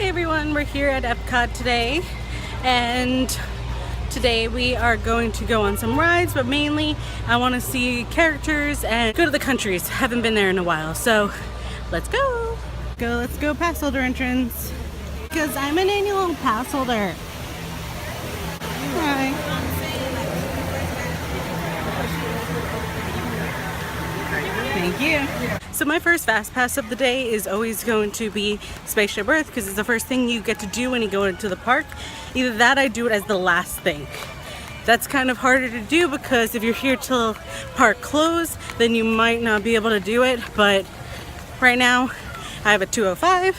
Hey everyone, we're here at Epcot today, and today we are going to go on some rides, but mainly I want to see characters and go to the countries. Haven't been there in a while, so let's go. Let's go pass holder entrance, because I'm an annual pass holder. Hi. Thank you. So my first fast pass of the day is always going to be Spaceship Earth, because it's the first thing you get to do when you go into the park. Either that, I do it as the last thing. That's kind of harder to do because if you're here till park close, then you might not be able to do it. But right now I have a 2:05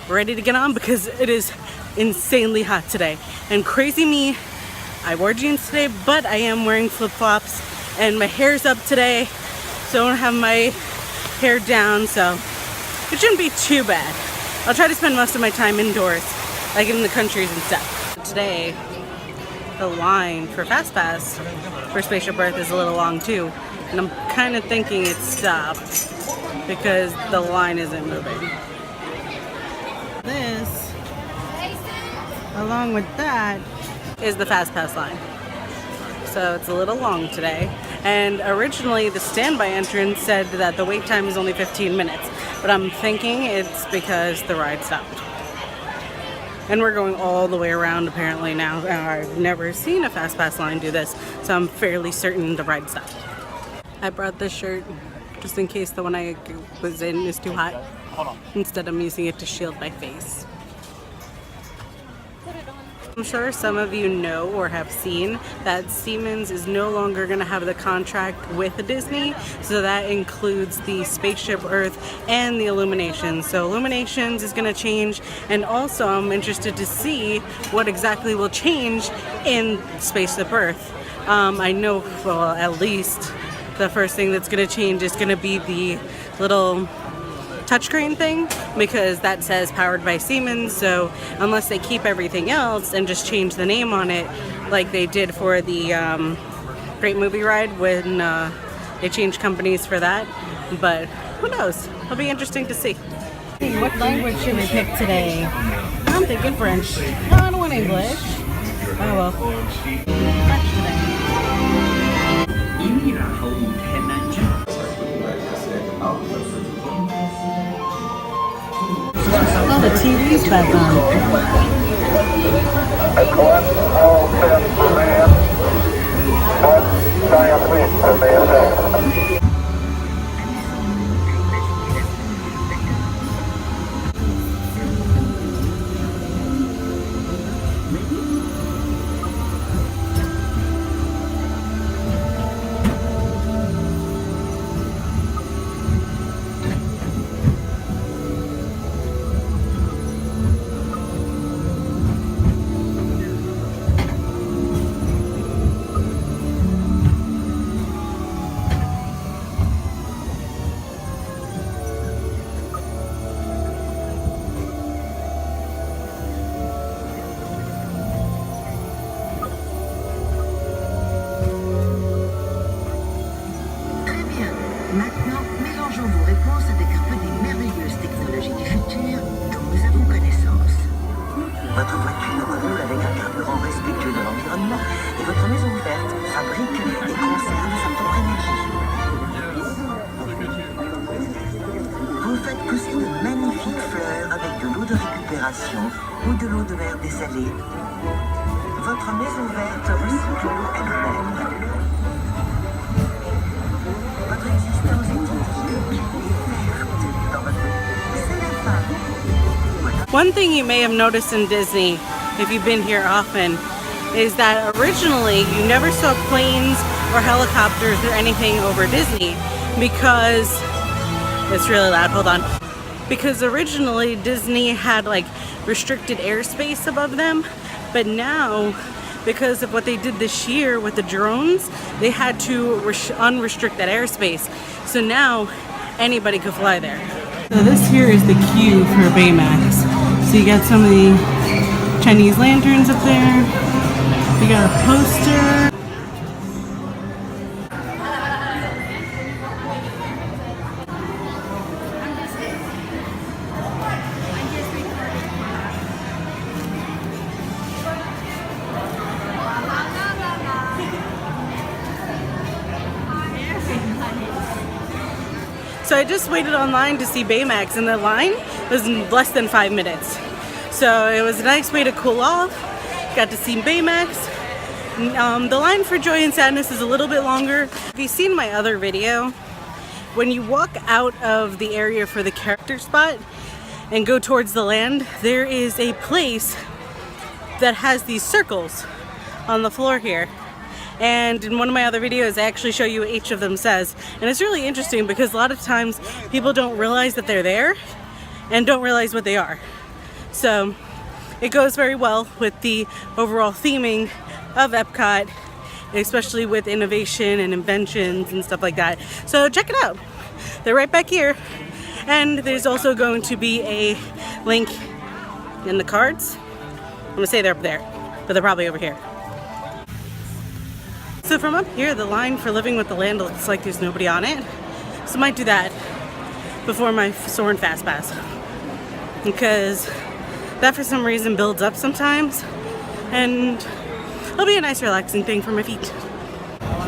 ready to get on because it is insanely hot today. And crazy me, I wore jeans today, but I am wearing flip-flops and my hair's up today, so I don't have my hair down, so it shouldn't be too bad. I'll try to spend most of my time indoors, like in the countries and stuff. Today, the line for Fast Pass for Spaceship Earth is a little long too, and I'm kind of thinking it stopped because the line isn't moving. This, along with that, is the Fast Pass line. So it's a little long today. And originally the standby entrance said that the wait time is only 15 minutes, but I'm thinking it's because the ride stopped. And we're going all the way around apparently now. I've never seen a Fast Pass line do this, so I'm fairly certain the ride stopped. I brought this shirt just in case the one I was in is too hot. Instead I'm using it to shield my face. I'm sure some of you know or have seen that Siemens is no longer going to have the contract with Disney, so that includes the Spaceship Earth and the Illuminations. So Illuminations is going to change, and also I'm interested to see what exactly will change in Spaceship Earth. I know, well, at least the first thing that's going to change is going to be the little touchscreen thing, because that says powered by Siemens. So unless they keep everything else and just change the name on it like they did for the Great Movie Ride when they changed companies for that, but who knows, it'll be interesting to see. What language should we pick today? I'm thinking French. No, I don't want English. Oh well. French today. Oh, the TV's back on. All set for man. One giant leap for mankind. Maintenant, mélangeons vos réponses avec un peu des merveilleuses technologies du futur dont nous avons connaissance. Votre voiture roule avec un carburant respectueux de l'environnement et votre maison verte fabrique et conserve sa propre énergie. Vous faites pousser de magnifiques fleurs avec de l'eau de récupération ou de l'eau de mer dessalée. Votre maison verte recycle l'eau elle-même. One thing you may have noticed in Disney, if you've been here often, is that originally you never saw planes or helicopters or anything over Disney because it's really loud, hold on. Because originally Disney had like restricted airspace above them, but now because of what they did this year with the drones, they had to unrestrict that airspace. So now anybody could fly there. So this here is the queue for Baymax. So you got some of the Chinese lanterns up there. You got a poster. So I just waited online to see Baymax, and the line was less than 5 minutes. So it was a nice way to cool off. Got to see Baymax. The line for Joy and Sadness is a little bit longer. If you've seen my other video, when you walk out of the area for the character spot and go towards the land, there is a place that has these circles on the floor here. And in one of my other videos, I actually show you what each of them says. And it's really interesting because a lot of times people don't realize that they're there and don't realize what they are. So it goes very well with the overall theming of Epcot, especially with innovation and inventions and stuff like that. So check it out. They're right back here. And there's also going to be a link in the cards. I'm gonna say they're up there, but they're probably over here. So from up here, the line for Living with the Land looks like there's nobody on it. So I might do that before my Soarin' Fast Pass, because that for some reason builds up sometimes, and it'll be a nice relaxing thing for my feet.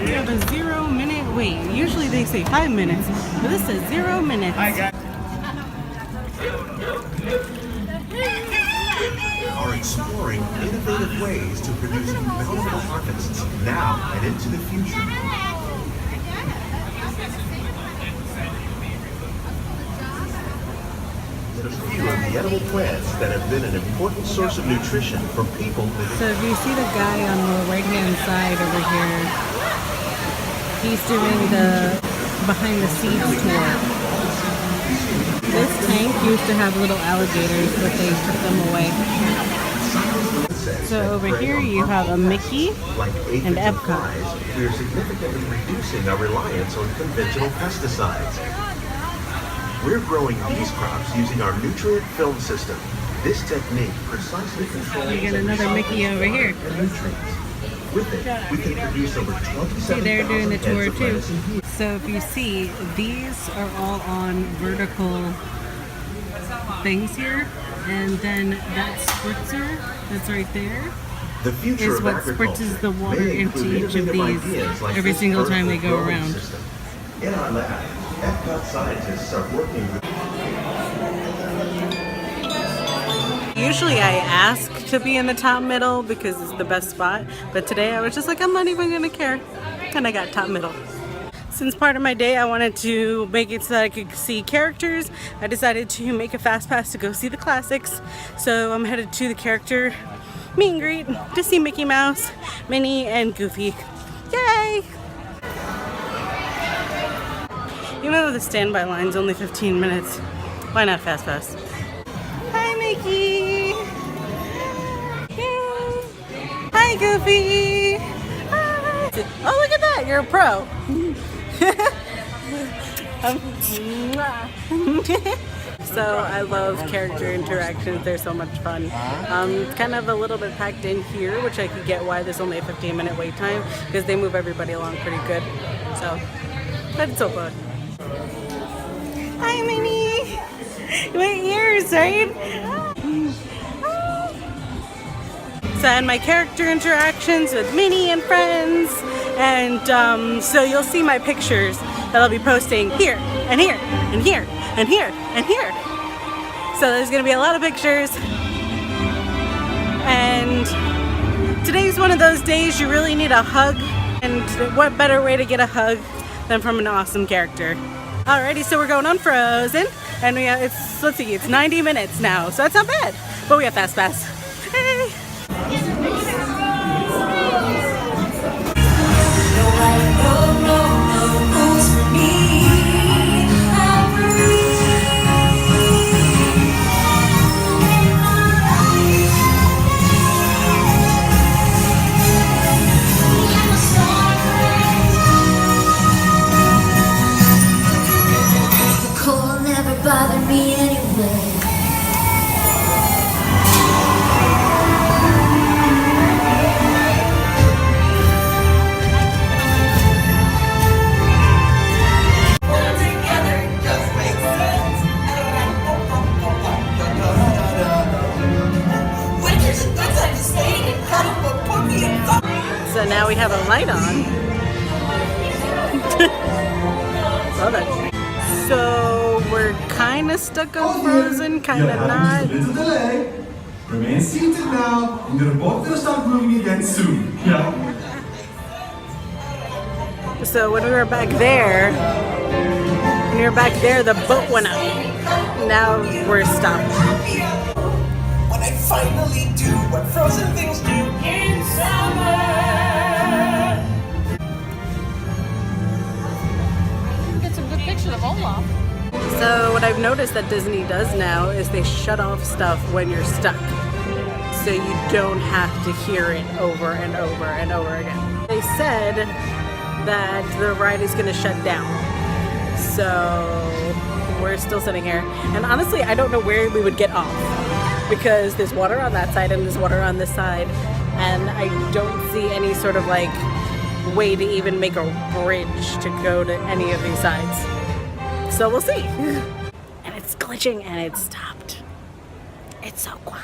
We have a 0 minute wait. Usually they say 5 minutes, but this is 0 minutes. Are exploring innovative ways to produce valuable harvests now and into the future. A few of the edible plants that have been an important source of nutrition for people living. So if you see the guy on the right hand side over here, he's doing the behind the scenes tour. This tank used to have little alligators, but they took them away. So over here you have a Mickey and Epcot. We are significantly reducing our reliance on conventional pesticides. We're growing these crops using our nutrient film system. This technique precisely controls. You get another Mickey over here. Nutrients. With it, we can produce over 27,000 See, they're doing the tour heads of too. lettuce a year. So if you see, these are all on vertical things here, and then that spritzer that's right there The future is of what agriculture spritzes the water may into include each of innovative these ideas like every this single time they vertical go growing around. system. In our lab, Epcot scientists are working with. Usually I ask to be in the top middle because it's the best spot, but today I was just like, I'm not even gonna care, and I got top middle. Since part of my day I wanted to make it so that I could see characters, I decided to make a fast pass to go see the classics. So I'm headed to the character meet and greet to see Mickey Mouse, Minnie, and Goofy. Yay! Even though the standby line's only 15 minutes, why not fast pass? Hi Mickey! Yay! Hi Goofy! Hi! Oh, look at that, you're a pro! So I love character interactions, they're so much fun. Kind of a little bit packed in here, which I could get why there's only a 15-minute wait time, because they move everybody along pretty good. So, but it's so fun. Hi Minnie! My ears, right? So I had my character interactions with Minnie and friends, and so you'll see my pictures that I'll be posting here, and here, and here, and here, and here. So there's gonna be a lot of pictures, and today's one of those days you really need a hug, and what better way to get a hug than from an awesome character. Alrighty, so we're going on Frozen, and we have, let's see, it's 90 minutes now, so that's not bad, but we have Fast Pass. Hey! Bother me anyway. So now we have a light on. Love it. So we're kind of stuck on Frozen, kind of not. Remain seated now, and the boat will start moving again soon. Yeah. So when we were back there, the boat went up. Now we're stopped. When I finally do what frozen things do in summer. Get some good pictures of Olaf. So what I've noticed that Disney does now is they shut off stuff when you're stuck. So you don't have to hear it over and over and over again. They said that the ride is going to shut down. So we're still sitting here. And honestly, I don't know where we would get off because there's water on that side and there's water on this side. And I don't see any sort of like way to even make a bridge to go to any of these sides. So we'll see. And it's glitching and it stopped. It's so quiet.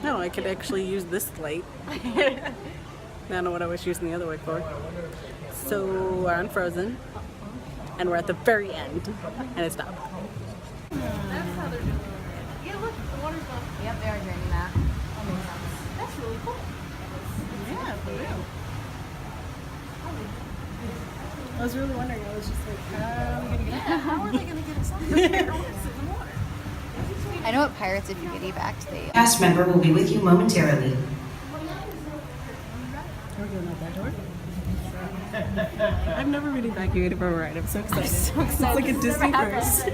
No, I could actually use this light. I don't know what I was using the other way for. So we're on Frozen, and we're at the very end, and it stopped. That's how they're doing it. Yeah, look, the water's going. Yep, they are draining that. That makes sense. That's really cool. Yeah, for real. I was really wondering. I was just like, how are we gonna get How are they going to get us out there? I know at Pirates, if you get evac, they. Cast member will be with you momentarily. We're going out that door. I've never been evacuated from a ride. I'm so excited. It's like a Disney first.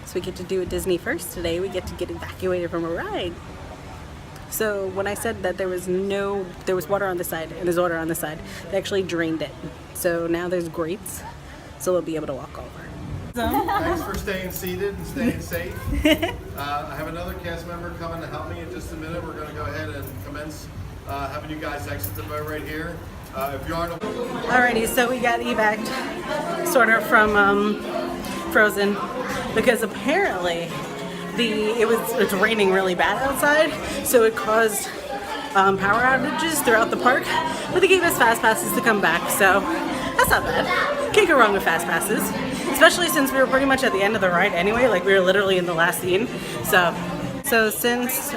So we get to do a Disney first today. We get to get evacuated from a ride. So when I said that there was water on the side and there's water on the side, they actually drained it. So now there's grates, so we'll be able to walk over. Thanks for staying seated and staying safe. I have another cast member coming to help me in just a minute. We're going to go ahead and commence having you guys exit the boat right here. If you aren't... Alrighty, so we got evac sort of from Frozen because apparently it's raining really bad outside, so it caused power outages throughout the park. But they gave us fast passes to come back, so that's not bad. Can't go wrong with fast passes. Especially since we were pretty much at the end of the ride anyway, like we were literally in the last scene. So since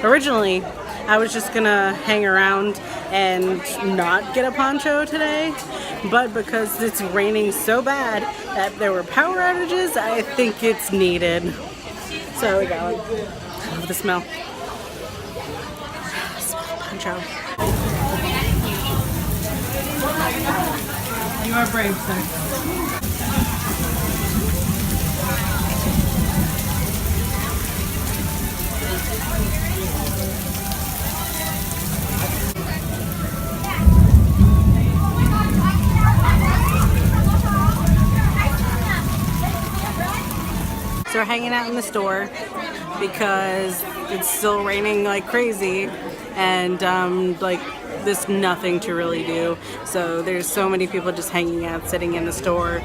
originally I was just gonna hang around and not get a poncho today, but because it's raining so bad that there were power outages, I think it's needed. So we got one. I love the smell. Smell poncho. You are brave, sir. So we're hanging out in the store because it's still raining like crazy and like there's nothing to really do. So there's so many people just hanging out, sitting in the store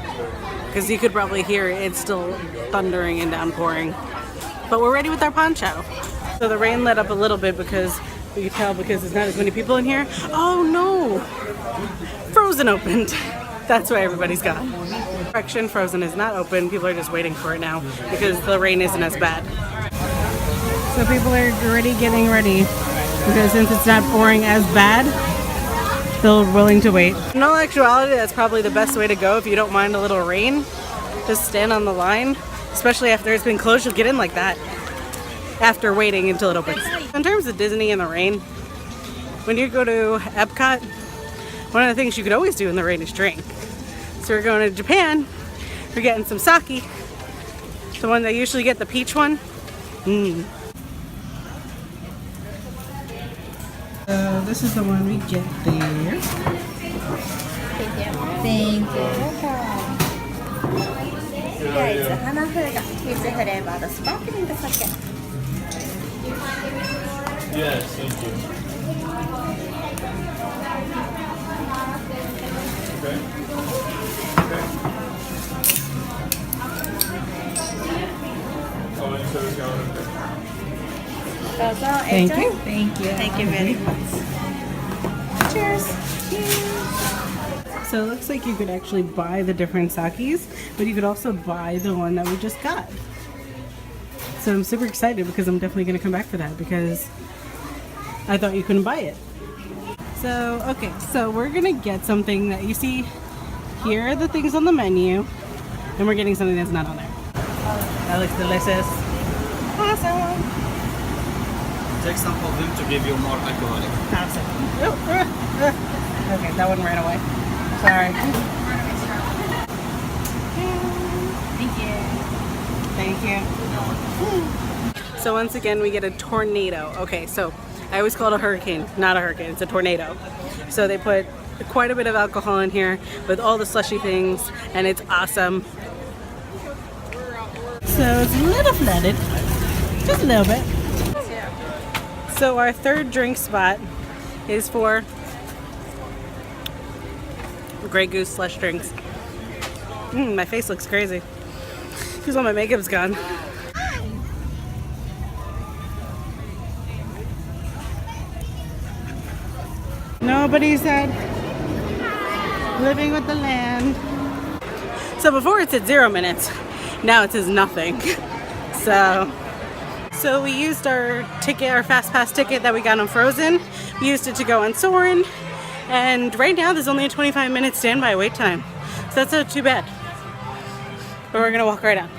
because you could probably hear it's still thundering and downpouring. But we're ready with our poncho. So the rain let up a little bit because we could tell because there's not as many people in here. Oh no! Frozen opened. That's why everybody's gone. Correction, Frozen is not open. People are just waiting for it now because the rain isn't as bad. So people are already getting ready because since it's not pouring as bad, they're willing to wait. In all actuality, that's probably the best way to go if you don't mind a little rain. Just stand on the line, especially after it's been closed. You'll get in like that after waiting until it opens. In terms of Disney and the rain, when you go to Epcot, one of the things you could always do in the rain is drink. So we're going to Japan. We're getting some sake. The one they usually get, the peach one. So this is the one we get there. Thank you. とりあえず花風がピーチフレーバーとスパークリング酒。Yes, thank you. Okay. Oh, and so it's going okay. Thank you. Thank you. Thank you very much. Cheers. So it looks like you could actually buy the different sakis, but you could also buy the one that we just got. So I'm super excited because I'm definitely going to come back for that because I thought you couldn't buy it. So, okay, so we're going to get something that you see here are the things on the menu, and we're getting something that's not on there. That looks delicious. Awesome. Take some of them to give you more alcoholic. Awesome. Okay, that one ran away. Sorry. Thank you. So once again, we get a tornado. Okay, so I always call it a hurricane. Not a hurricane, it's a tornado. So they put quite a bit of alcohol in here with all the slushy things, and it's awesome. So it's a little flooded, just a little bit. So our third drink spot is for Grey Goose slush drinks. My face looks crazy because all my makeup's gone. Nobody said living with the land. So before it said 0 minutes, now it says nothing. So we used our ticket, our fast pass ticket that we got on Frozen. We used it to go on Soarin', and right now there's only a 25-minute standby wait time. So that's not too bad. But we're gonna walk right out.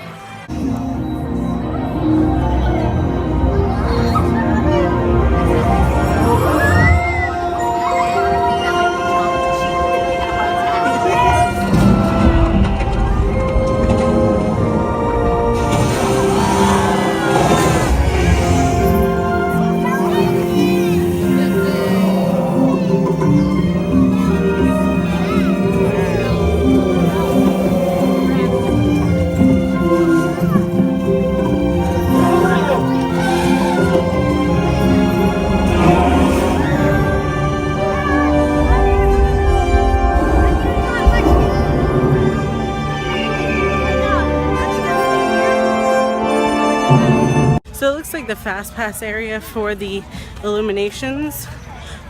So it looks like the fast pass area for the Illuminations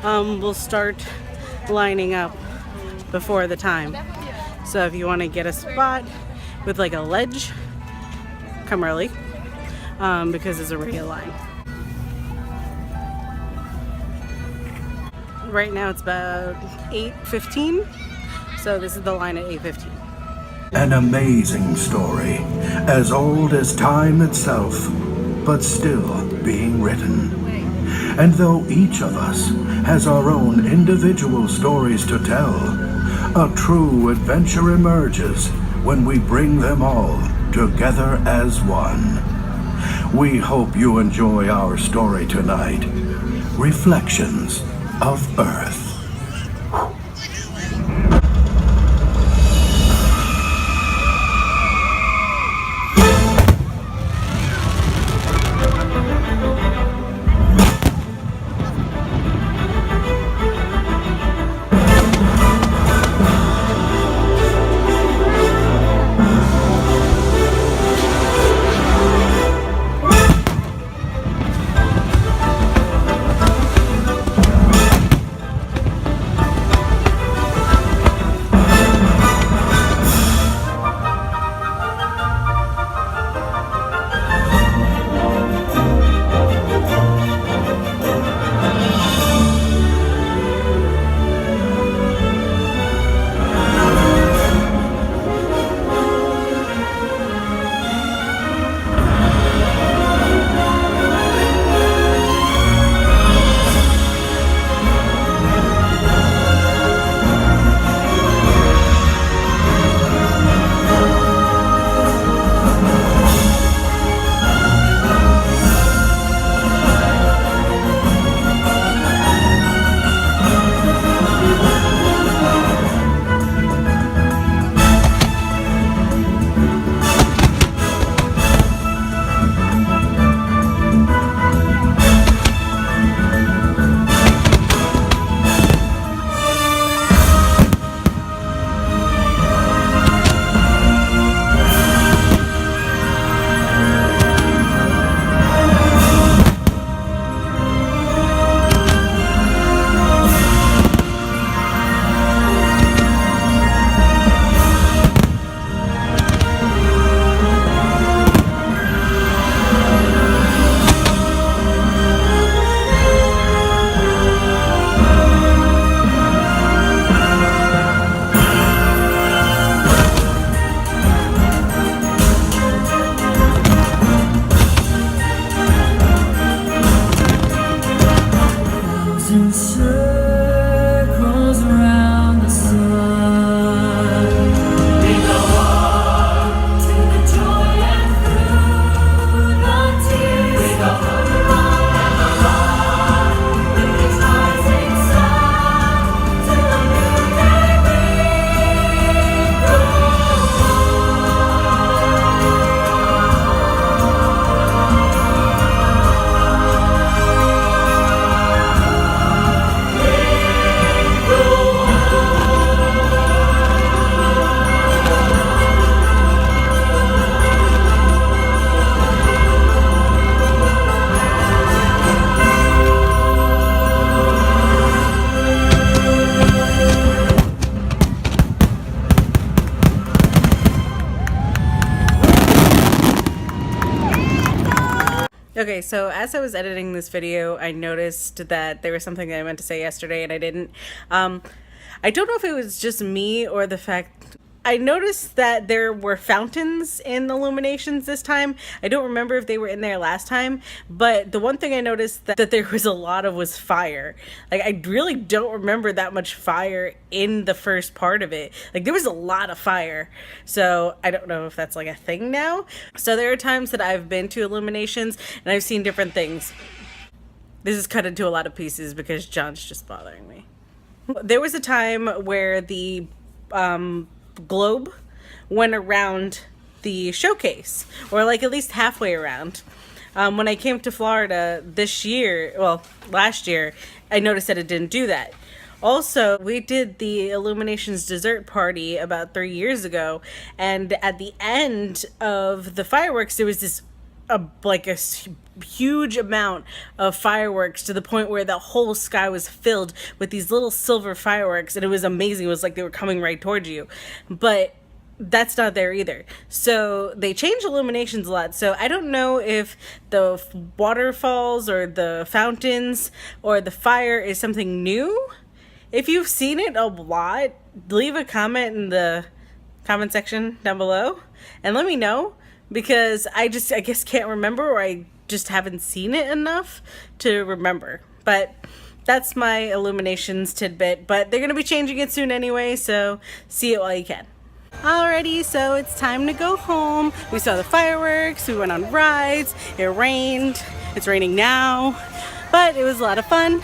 will start lining up before the time. So if you want to get a spot with like a ledge, come early because there's already a line. Right now it's about 8:15, so this is the line at 8:15. An amazing story, as old as time itself, but still being written. And though each of us has our own individual stories to tell, a true adventure emerges when we bring them all together as one. We hope you enjoy our story tonight, Reflections of Earth. Okay, so as I was editing this video, I noticed that there was something that I meant to say yesterday and I didn't. I don't know if it was just me or the fact... I noticed that there were fountains in Illuminations this time. I don't remember if they were in there last time, but the one thing I noticed that there was a lot of was fire. Like, I really don't remember that much fire in the first part of it. Like, there was a lot of fire. So I don't know if that's like a thing now. So there are times that I've been to Illuminations and I've seen different things. This is cut into a lot of pieces because John's just bothering me. There was a time where the globe went around the showcase, or like at least halfway around. When I came to Florida this year, well, last year, I noticed that it didn't do that. Also, we did the Illuminations dessert party about 3 years ago, and at the end of the fireworks, there was this like a huge amount of fireworks to the point where the whole sky was filled with these little silver fireworks, and it was amazing. It was like they were coming right towards you, but that's not there either. So they changed Illuminations a lot. So I don't know if the waterfalls or the fountains or the fire is something new. If you've seen it a lot, leave a comment in the comment section down below and let me know, because I guess can't remember, or I just haven't seen it enough to remember. But that's my Illuminations tidbit, but they're gonna be changing it soon anyway, so see it while you can. Alrighty, so it's time to go home. We saw the fireworks, we went on rides, it rained, it's raining now, but it was a lot of fun,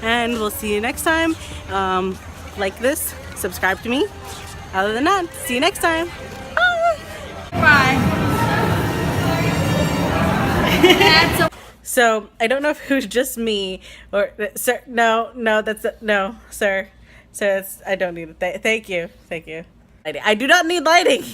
and we'll see you next time. Like this, subscribe to me. Other than that, see you next time. Bye! Bye! So I don't know if it was just me or sir. No, that's no, sir. Sir, I don't need it. Thank you. I do not need lighting.